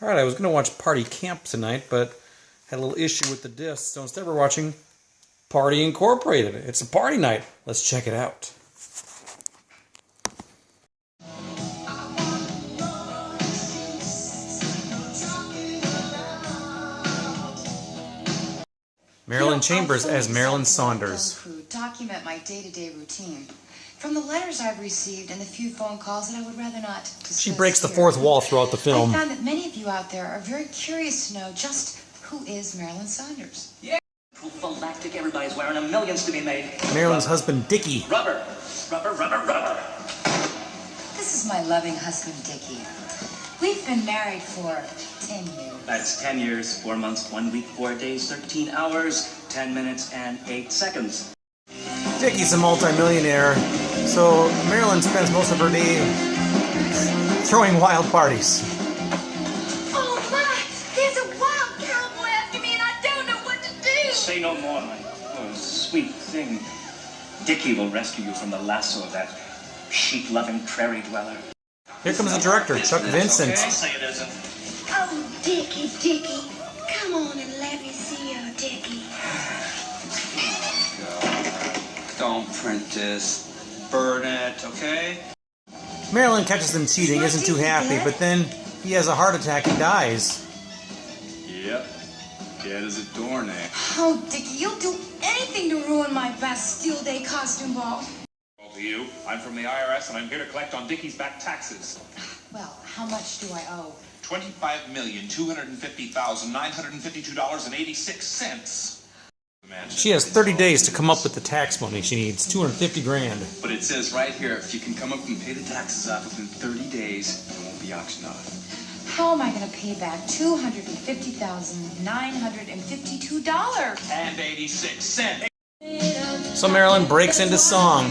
Alright, I was going to watch Party Camp tonight, but had a little issue with the disc, so instead we're watching Party Incorporated. It's a party night. Let's check it out. Marilyn Chambers as Marilyn Saunders. Document my day-to-day routine. From the letters I've received and the few phone calls that I would rather not discuss. She breaks the fourth wall throughout the film. I found that many of you out there are very curious to know just who is Marilyn Saunders. Yeah. Prophylactic, everybody's wearing them, millions to be made. Marilyn's husband, Dickie. Rubber. Rubber, rubber, rubber. This is my loving husband, Dickie. We've been married for 10 years. That's 10 years, 4 months, 1 week, 4 days, 13 hours, 10 minutes, and 8 seconds. Dickie's a multimillionaire, so Marilyn spends most of her day throwing wild parties. Oh my! There's a wild cowboy after me and I don't know what to do! Say no more, my sweet thing. Dickie will rescue you from the lasso of that sheep-loving prairie dweller. Here comes the director, Chuck Vincent. Okay, say it isn't. Oh, Dickie, Dickie. Come on and let me see you, Dickie. Don't print this. Burn it, okay? Marilyn catches him cheating, isn't too happy, but then he has a heart attack and dies. Yep. Dead as a doornail. Oh, Dickie, you'll do anything to ruin my Bastille Day costume ball. Well, to you, I'm from the IRS and I'm here to collect on Dickie's back taxes. Well, how much do I owe? $25,250,952.86. She has 30 days to come up with the tax money she needs, 250 grand. But it says right here, if you can come up and pay the taxes off within 30 days, it won't be auctioned off. How am I going to pay back $250,952? And 86 cents. So Marilyn breaks into song.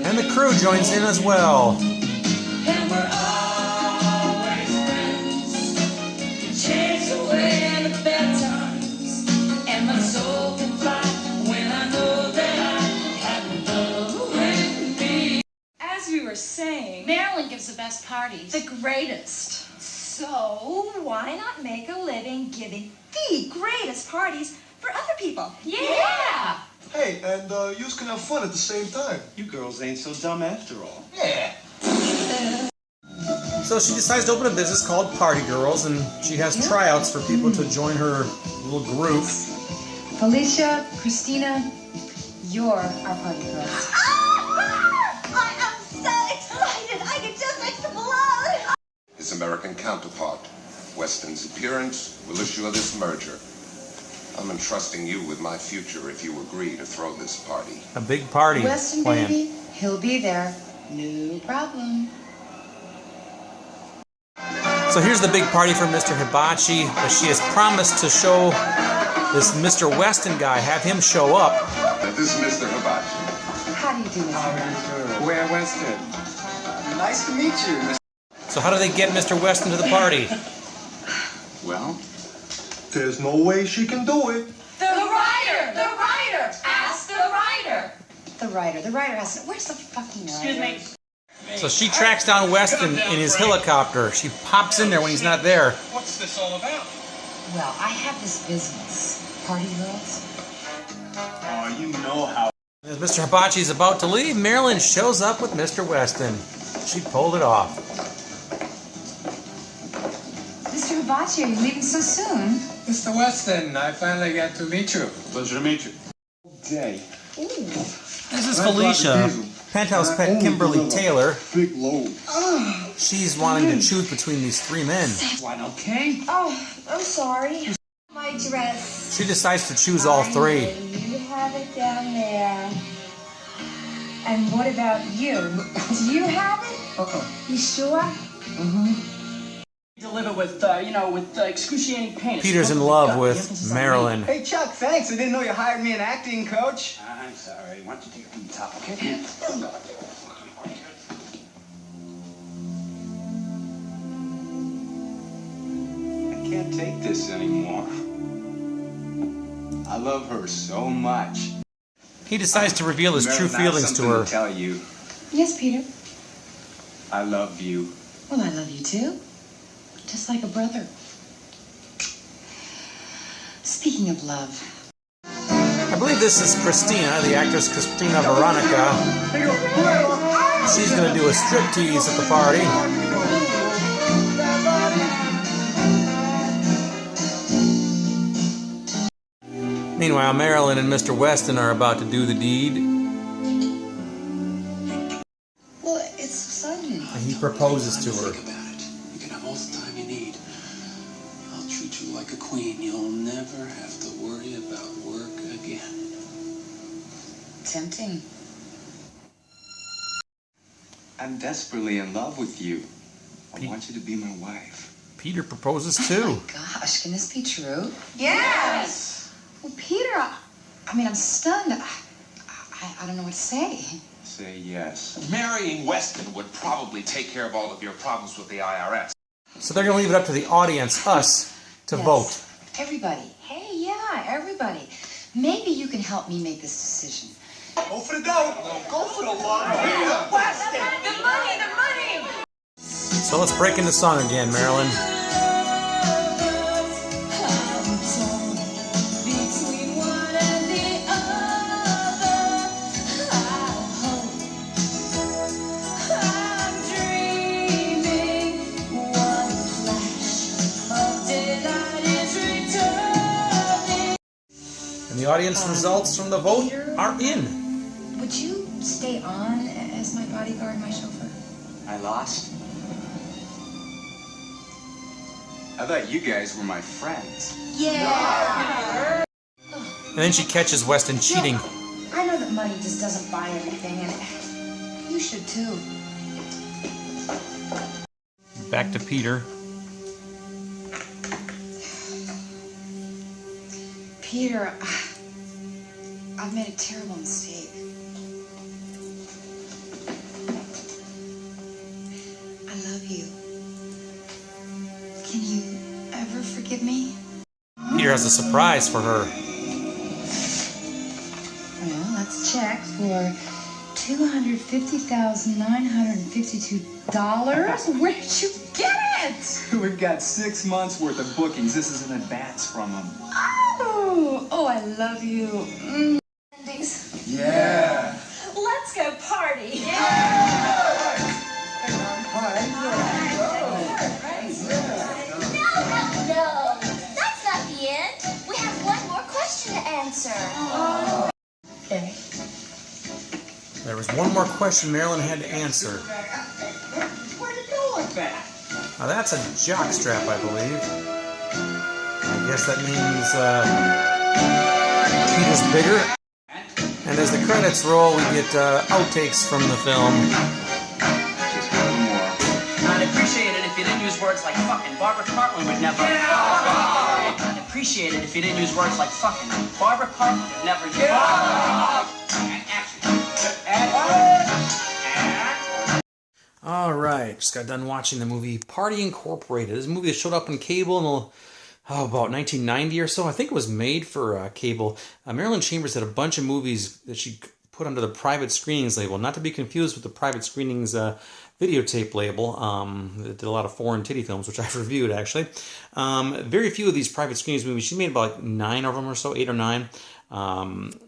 And the crew joins in as well. And we're always friends. Chase away the bad times. And my soul can fly when I know that I have love with me. As we were saying, Marilyn gives the best parties. the greatest. So why not make a living giving the greatest parties for other people? Yeah! Hey, and you can have fun at the same time. You girls ain't so dumb after all. Yeah. So she decides to open a business called Party Girls, and she has tryouts for people to join her little group. Felicia, Christina, you're our party girls. I am so excited. I can just mix the blood. His American counterpart, Weston's appearance will assure this merger. I'm entrusting you with my future if you agree to throw this party. A big party Weston, plan. baby, he'll be there. No problem. So here's the big party for Mr. Hibachi, but she has promised to show this Mr. Weston guy, have him show up. This is Mr. Hibachi. How do you do, Mr. Brown? Where Weston? Nice to meet you, Mr. So how do they get Mr. Weston to the party? Well, There's no way she can do it. The writer! The writer! Ask the writer! The writer has to... Where's the fucking writer? Excuse me. So she tracks down Weston in his helicopter. She pops in there when he's not there. What's this all about? Well, I have this business. Party girls. oh, you know how. As Mr. Hibachi is about to leave, Marilyn shows up with Mr. Weston. She pulled it off. Mr. Hibachi, are you leaving so soon? Mr. Weston, I finally got to meet you. Pleasure to meet you. Day. This is Felicia, penthouse pet Kimberly Taylor. Big load. She's wanting to choose between these three men. One okay? Oh, I'm sorry. My dress. She decides to choose all three. You have it down there. And what about you? Do you have it? You sure? Deliver with, with excruciating pain. Peter's in love with Marilyn. Hey, Chuck, thanks. I didn't know you hired me an acting coach. I'm sorry. Why don't you take it from the top, okay? this anymore. I love her so much. He decides to reveal his true feelings to her. To tell you, Yes, Peter. I love you. Well, I love you too. Just like a brother. Speaking of love. I believe this is Christina, the actress Christina Veronica. She's going to do a striptease at the party. Meanwhile, Marilyn and Mr. Weston are about to do the deed. Well, it's so sudden. And he proposes to her. Think about it. You can have all the time you need. I'll treat you like a queen. You'll never have to worry about work again. Tempting. I'm desperately in love with you. I want you to be my wife. Peter proposes too. Oh my gosh, can this be true? Yes! Well, Peter, I mean, I'm stunned. I don't know what to say. Say yes. Marrying Weston would probably take care of all of your problems with the IRS. So they're going to leave it up to the audience, us, to vote. Everybody. Hey, yeah, everybody. Maybe you can help me make this decision. Go for the dough. Go for the love. Weston! The money, the money! So let's break into song again, Marilyn. The audience results from the vote are in. Would you stay on as my bodyguard, my chauffeur? I lost? I thought you guys were my friends. Yeah! And then she catches Weston cheating. I know that money just doesn't buy everything, and you should too. Back to Peter. Peter, I've made a terrible mistake. I love you. Can you ever forgive me? Peter has a surprise for her. Well, let's check for $250,952. Where did you get it? We've got 6 months worth of bookings. This is an advance from them. Oh, I love you. Yeah. Let's go party! No, that's not the end. We have one more question to answer. Okay. There was one more question Marilyn had to answer. Where'd it go like that? Now that's a jockstrap, I believe. I guess that means Peter's bigger. And as the credits roll, we get outtakes from the film. Just one more. I'd appreciate it if you didn't use words like fucking. Barbara Cartman would never. I'd appreciate it if you didn't use words like fucking. Barbara Cartman would never. All right, just got done watching the movie Party Incorporated. This movie that showed up on cable in about 1990 or so. I think it was made for cable. Marilyn Chambers had a bunch of movies that she put under the private screenings label, not to be confused with the private screenings videotape label. That did a lot of foreign titty films, which I've reviewed actually. Very few of these private screenings movies. She made about 9 of them or so, 8 or 9.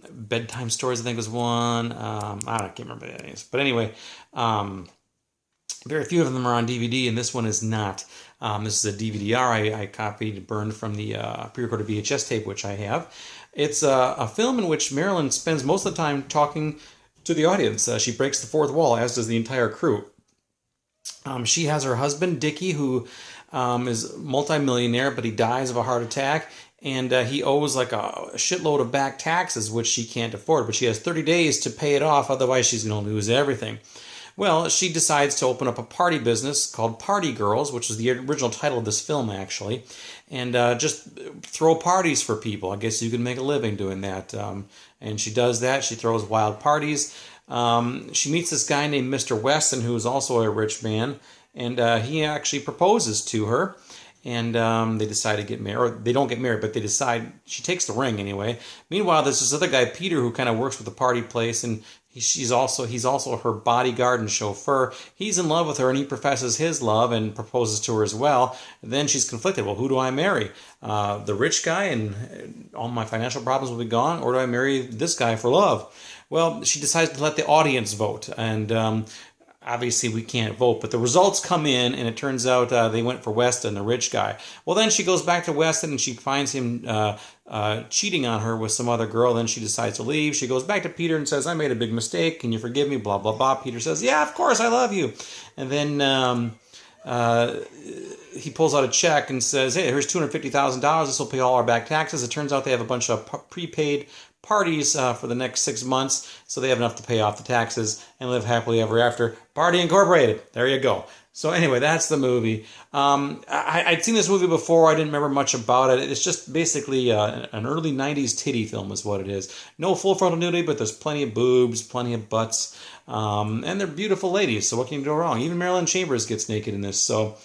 Bedtime Stories, I think, was one. I can't remember the names, but anyway. Very few of them are on DVD, and this one is not. This is a DVD-RAY I copied, burned from the pre-recorded VHS tape, which I have. It's a film in which Marilyn spends most of the time talking to the audience. She breaks the fourth wall, as does the entire crew. She has her husband, Dickie, who is multi-millionaire, but he dies of a heart attack, and he owes like a shitload of back taxes, which she can't afford, but she has 30 days to pay it off, otherwise she's going to lose everything. Well, she decides to open up a party business called Party Girls, which is the original title of this film, actually, and just throw parties for people. I guess you can make a living doing that. And she does that. She throws wild parties. She meets this guy named Mr. Weston, who is also a rich man, and he actually proposes to her. and they decide to get married, or they don't get married, but they decide, she takes the ring anyway. Meanwhile, there's this other guy, Peter, who kind of works with the party place, and he's also her bodyguard and chauffeur. He's in love with her, and he professes his love and proposes to her as well. And then she's conflicted. Well, who do I marry? The rich guy, and all my financial problems will be gone, or do I marry this guy for love? Well, she decides to let the audience vote, and obviously we can't vote, but the results come in, and it turns out they went for Weston, the rich guy. Well, then she goes back to Weston, and she finds him cheating on her with some other girl. Then she decides to leave. She goes back to Peter and says, I made a big mistake. Can you forgive me? Blah, blah, blah. Peter says, yeah, of course, I love you. And then he pulls out a check and says, hey, here's $250,000. This will pay all our back taxes. It turns out they have a bunch of prepaid parties for the next 6 months, so they have enough to pay off the taxes and live happily ever after. Party Incorporated. There you go. So anyway, that's the movie. I'd seen this movie before. I didn't remember much about it. It's just basically an early 90s titty film is what it is. No full frontal nudity, but there's plenty of boobs, plenty of butts, and they're beautiful ladies, so what can you do wrong? Even Marilyn Chambers gets naked in this, so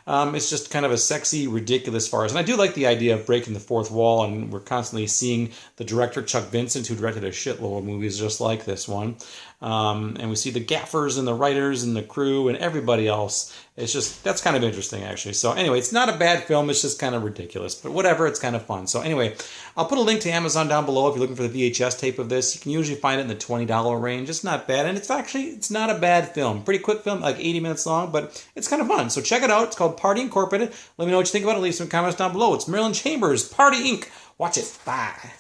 it's just kind of a sexy, ridiculous farce. And I do like the idea of breaking the fourth wall, and we're constantly seeing the director, Chuck Vincent, who directed a shitload of movies just like this one. And we see the gaffers and the writers and the crew and everybody else. It's just, that's kind of interesting, actually. So anyway, it's not a bad film. It's just kind of ridiculous. But whatever, it's kind of fun. So anyway, I'll put a link to Amazon down below if you're looking for the VHS tape of this. You can usually find it in the $20 range. It's not bad. And it's not a bad film. Pretty quick film, like 80 minutes long, but it's kind of fun. So check it out. It's called Party Incorporated. Let me know what you think about it. Leave some comments down below. It's Marilyn Chambers, Party Inc. Watch it. Bye.